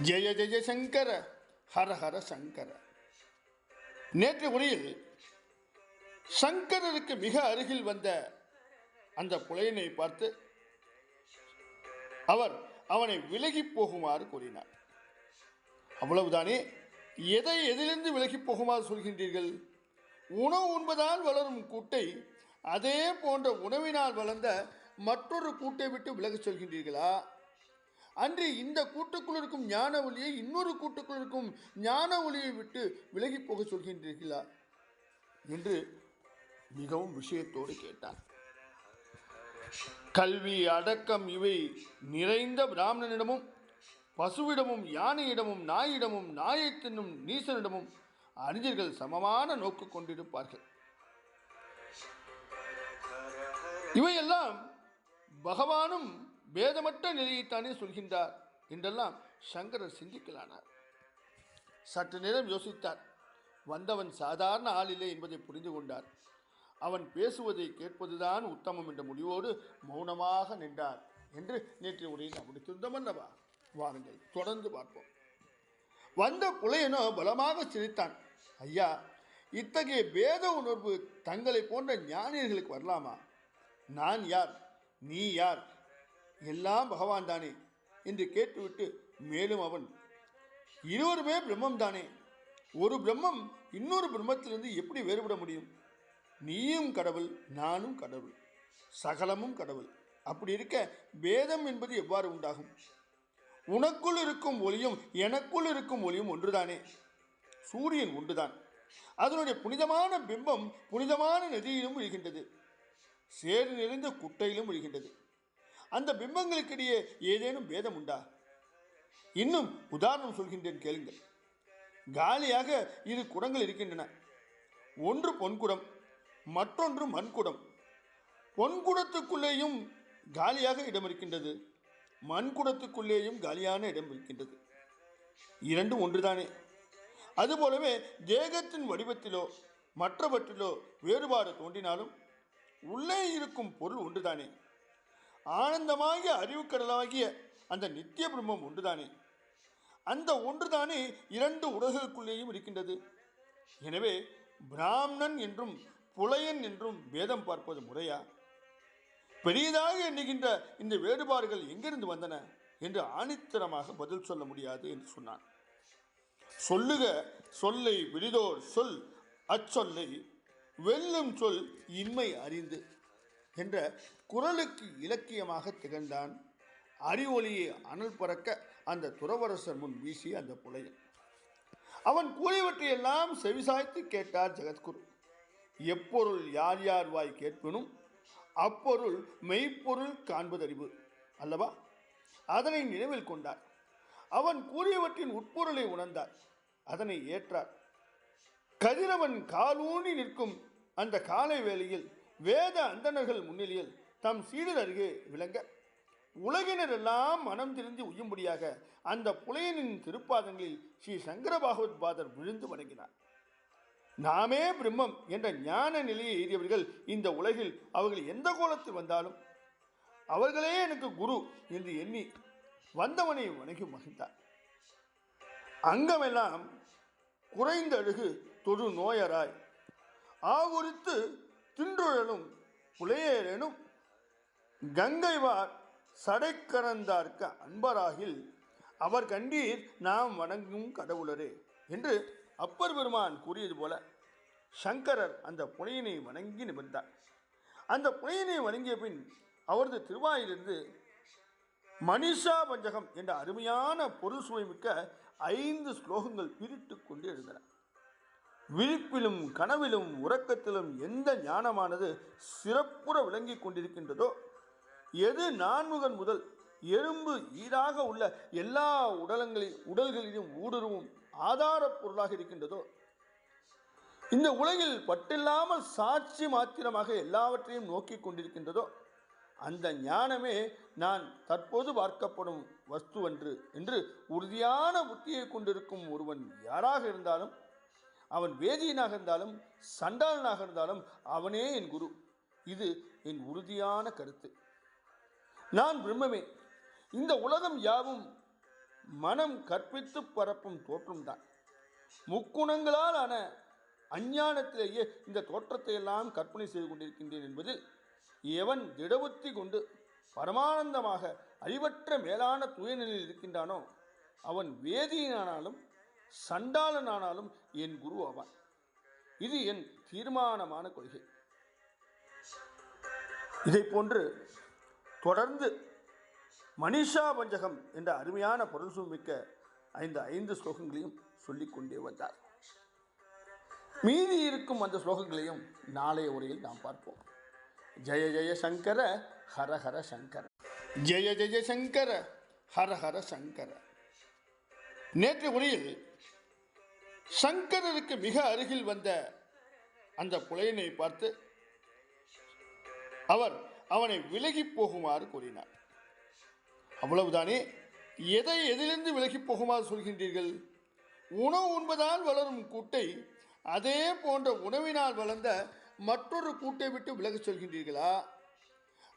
ஜெய ஜெய சங்கர ஹர ஹர சங்கர. நேற்று உரையில் சங்கரருக்கு மிக அருகில் வந்த அந்த புலையனை பார்த்து அவர் அவனை விலகி போகுமாறு கூறினார். அவ்வளவுதானே? எதிலிருந்து விலகி போகுமாறு சொல்கின்றீர்கள்? உணவு உண்பதால் வளரும் கூட்டை அதே போன்ற உணவினால் வளர்ந்த மற்றொரு கூட்டை விட்டு விலகச் சொல்கின்றீர்களா? அன்று இந்த கூட்டுக்குள் இருக்கும் ஞான ஒளியை இன்னொரு கூட்டுக்குள் இருக்கும் ஞான ஒளியை விட்டு விலகி போக சொல்கின்றீர்களா என்று மிகவும் விஷயத்தோடு கேட்டார். கல்வி அடக்கம் இவை நிறைந்த பிராமணனிடமும் பசுவிடமும் யானையிடமும் நாயிடமும் நாயை தின்னும் நீசனிடமும் அறிஞர்கள் சமமான நோக்கு கொண்டிருப்பார்கள். இவையெல்லாம் பகவானும் பேதமற்ற நிலையைத்தானே சொல்கின்றார் என்றெல்லாம் சங்கரர் சிந்திக்கலானார். சற்று நேரம் யோசித்தார். வந்தவன் சாதாரண ஆளில்லை என்பதை புரிந்து கொண்டார். அவன் பேசுவதை கேட்பதுதான் உத்தமம் என்ற முடிவோடு மௌனமாக நின்றார் என்று நேற்று உரையில் முடித்திருந்தோம் அல்லவா? வாருங்கள் தொடர்ந்து பார்ப்போம். வந்த புலையனோ பலமாக சிரித்தான். ஐயா, இத்தகைய பேத உணர்வு தங்களை போன்ற ஞானியர்களுக்கு வரலாமா? நான் யார், நீ யார், எல்லாம் பகவான் தானே என்று கேட்டுவிட்டு மேலும் அவன், இருவருமே பிரம்மம் தானே, ஒரு பிரம்மம் இன்னொரு பிரம்மத்திலிருந்து எப்படி வேறுபட முடியும்? நீயும் கடவுள், நானும் கடவுள், சகலமும் கடவுள். அப்படி இருக்க பேதம் என்பது எவ்வாறு உண்டாகும்? உனக்குள் இருக்கும் ஒளியும் எனக்குள் இருக்கும் ஒளியும் ஒன்றுதானே. சூரியன் ஒன்றுதான். அதனுடைய புனிதமான பிம்பம் புனிதமான நதியிலும் விழுகின்றது, சேறு நிறைந்த குட்டையிலும் விழுகின்றது. அந்த பிம்பங்களுக்கிடையே ஏதேனும் பேதம் உண்டா? இன்னும் உதாரணம் சொல்கின்றேன் கேளுங்கள். காலியாக இரு குடங்கள் இருக்கின்றன. ஒன்று பொன்குடம், மற்றொன்று மண்குடம். பொன்குடத்துக்குள்ளேயும் காலியாக இடம் இருக்கின்றது, மண்குடத்துக்குள்ளேயும் காலியான இடம் இருக்கின்றது. இரண்டும் ஒன்றுதானே. அதுபோலவே தேகத்தின் வடிவத்திலோ மற்றவற்றிலோ வேறுபாடு தோன்றினாலும் உள்ளே இருக்கும் பொருள் ஒன்றுதானே. ஆனந்தமாகிய அறிவுக்கடலாகிய அந்த நித்திய பிரம்மம் ஒன்றுதானே. அந்த ஒன்றுதானே இரண்டு உடல்களுக்குள்ளேயும் இருக்கின்றது. எனவே பிராமணன் என்றும் புலையன் என்றும் பேதம் பார்ப்பது முறையா? பெரியதாக எண்ணுகின்ற இந்த வேறுபாடுகள் எங்கிருந்து வந்தன என்று ஆணித்தரமாக பதில் சொல்ல முடியாது என்று சொன்னான். சொல்லுக சொல்லை விழிதோர் சொல் அச்சொல்லை வெல்லும் சொல் இன்மை அறிந்து என்ற குரலுக்கு இலக்கியமாக திகழ்ந்தான். அறிவொளியை அனல் பறக்க அந்த துறவரசர் முன் வீசிய அந்த புலையன். அவன் கூறியவற்றையெல்லாம் செவிசாய்த்து கேட்டார் ஜெகத்குரு. எப்பொருள் யார் யார் வாய் கேட்பினும் அப்பொருள் மெய்ப்பொருள் காண்பதறிவு அல்லவா? அதனை நினைவில் கொண்டார். அவன் கூறியவற்றின் உட்பொருளை உணர்ந்தார், அதனை ஏற்றார். கதிரவன் காலூனி நிற்கும் அந்த காலை வேளையில் வேத அந்தணர்கள் முன்னிலையில் தம் சீடர் அருகே விளங்க உலகினர் எல்லாம் மனம் திருந்தி உய்யும்படியாக அந்த புலையனின் திருப்பாதங்களில் ஸ்ரீ சங்கர பாகவத் பாதர் விழுந்து வணங்கினார். நாமே பிரம்மம் என்ற ஞான நிலையை எய்தியவர்கள் இந்த உலகில் அவர்கள் எந்த கோலத்தில் வந்தாலும் அவர்களே எனக்கு குரு என்று எண்ணி வந்தவனை வணங்கி மகிழ்ந்தார். அங்கமெல்லாம் குறைந்த அழுகு தொழு நோயராய் ஆகுறித்து தின்றுழலும் புலையேனும் கங்கைவார் சடைக்கரந்தார்க்க அன்பராகில் அவர் கண்டீர் நாம் வணங்கும் கடவுளரே என்று அப்பர் பெருமான் கூறியது போல சங்கரர் அந்த புனையனை வணங்கி நிமிர்ந்தார். அந்த புனையனை வணங்கிய பின் அவரது திருவாயிலிருந்து மனிஷா பஞ்சகம் என்ற அருமையான பொருள் சுவைமிக்க 5 ஸ்லோகங்கள் பிரிட்டு கொண்டு எழுந்தன. விழிப்பிலும் கனவிலும் உறக்கத்திலும் எந்த ஞானமானது சிறப்புற விளங்கி கொண்டிருக்கின்றதோ, எது நான்முகன் முதல் எறும்பு ஈடாக உள்ள எல்லா உடல்களிலும் ஊடுருவும் ஆதார பொருளாக இருக்கின்றதோ, இந்த உலகில் பட்டில்லாமல் சாட்சி மாத்திரமாக எல்லாவற்றையும் நோக்கி கொண்டிருக்கின்றதோ, அந்த ஞானமே நான் தற்போது பார்க்கப்படும் வஸ்துவன்று என்று உறுதியான புத்தியை கொண்டிருக்கும் ஒருவன் யாராக இருந்தாலும், அவன் வேதியனாக இருந்தாலும் சண்டாளனாக இருந்தாலும் அவனே என் குரு. இது என் உறுதியான கருத்து. நான் பிரம்மமே. இந்த உலகம் யாவும் மனம் கற்பித்து பரப்பும் தோற்றம்தான். முக்குணங்களால் ஆன அஞ்ஞானத்திலேயே இந்த தோற்றத்தை எல்லாம் கற்பனை செய்து கொண்டிருக்கின்றேன் என்பதில் எவன் திடபுத்தி கொண்டு பரமானந்தமாக அறிவற்ற மேலான தூயநிலையில் இருக்கின்றானோ அவன் வேதியனானாலும் சண்டாளனானாலும் என் குரு ஆவான். இது என் தீர்மானமான கொள்கை. இதை போன்று தொடர்ந்து மனிஷா பஞ்சகம் என்ற அருமையான பொருள் சூமிக்க 5 ஸ்லோகங்களையும் சொல்லிக்கொண்டே வந்தார். மீதி இருக்கும் அந்த ஸ்லோகங்களையும் நாளைய உரையில் நாம் பார்ப்போம். ஜெய ஜெய சங்கர ஹர ஹர சங்கர, ஜெய ஜெய சங்கர ஹர ஹர சங்கர. நேற்று உரையில் சங்கரருக்கு மிக அருகில் வந்த அந்த புலையனை பார்த்து அவர் அவனை விலகி போகுமாறு கூறினார். அவ்வளவுதானே? எதிலிருந்து விலகி போகுமாறு சொல்கின்றீர்கள்? உணவு உண்பதால் வளரும் கூட்டை அதே போன்ற உணவினால் வளர்ந்த மற்றொரு கூட்டை விட்டு விலகச் சொல்கின்றீர்களா?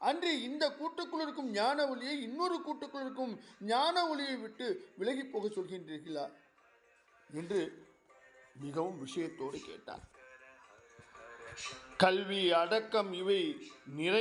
அன்று இந்த கூட்டுக்குள் இருக்கும் ஞான ஒளியை இன்னொரு கூட்டுக்குள் இருக்கும் ஞான ஒளியை விட்டு விலகி போக சொல்கின்றீர்களா என்று மிகவும் விஷயத்தோடு கேட்டார். கல்வி, அடக்கம் இவை நிறை